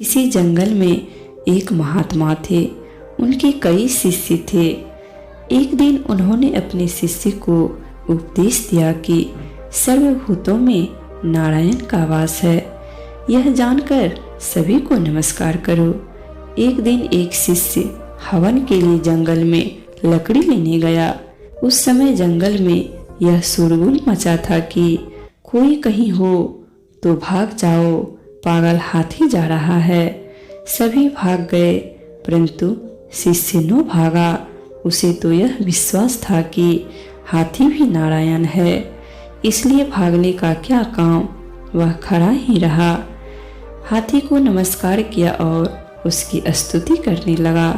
किसी जंगल में एक महात्मा थे। उनके कई शिष्य थे। एक दिन उन्होंने अपने शिष्य को उपदेश दिया कि सर्वभूतों में नारायण का वास है। यह जानकर सभी को नमस्कार करो। एक दिन एक शिष्य हवन के लिए जंगल में लकड़ी लेने गया। उस समय जंगल में यह शोरगुल मचा था कि कोई कहीं हो तो भाग जाओ, पागल हाथी जा रहा है। सभी भाग गए, परंतु शिष्य न भागा। उसे तो यह विश्वास था कि हाथी भी नारायण है, इसलिए भागने का क्या काम, वह खड़ा ही रहा। हाथी को नमस्कार किया और उसकी स्तुति करने लगा।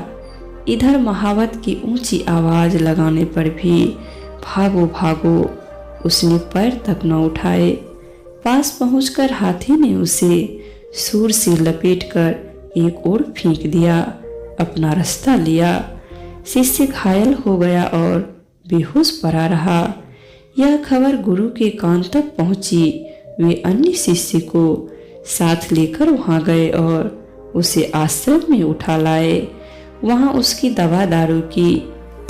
इधर महावत की ऊंची आवाज लगाने पर भी भागो भागो उसने पैर तक न उठाए। पास पहुंचकर हाथी ने उसे सूर से लपेटकर एक ओर फेंक दिया, अपना रास्ता लिया। शिष्य घायल हो गया और बेहोश पड़ा रहा। यह खबर गुरु के कान तक पहुंची। वे अन्य शिष्य को साथ लेकर वहां गए और उसे आश्रम में उठा लाए। वहां उसकी दवा दारू की,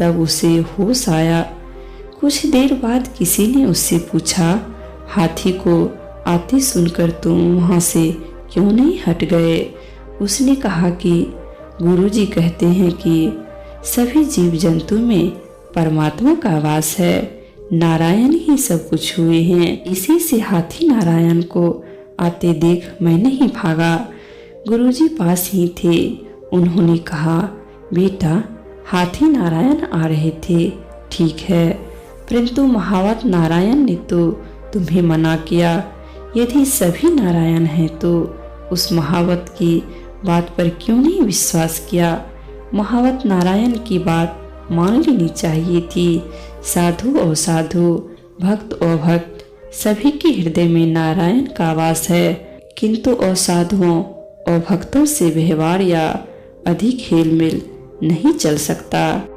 तब उसे होश आया। कुछ देर बाद किसी ने उससे पूछा, हाथी को आते सुनकर तुम वहां से क्यों नहीं हट गए? उसने कहा कि गुरुजी कहते हैं कि सभी जीव जंतु में परमात्मा का वास है, नारायण ही सब कुछ हुए हैं। इसी से हाथी नारायण को आते देख मैं नहीं भागा। गुरुजी पास ही थे। उन्होंने कहा, बेटा हाथी नारायण आ रहे थे, ठीक है, परंतु महावत नारायण ने तो तुम्हें मना किया। यदि सभी नारायण हैं तो उस महावत की बात पर क्यों नहीं विश्वास किया? महावत नारायण की बात मान लेनी चाहिए थी। साधु और साधु, भक्त और भक्त, सभी के हृदय में नारायण का वास है, किंतु असाधुओं और भक्तों से व्यवहार या अधिक हेलमेल नहीं चल सकता।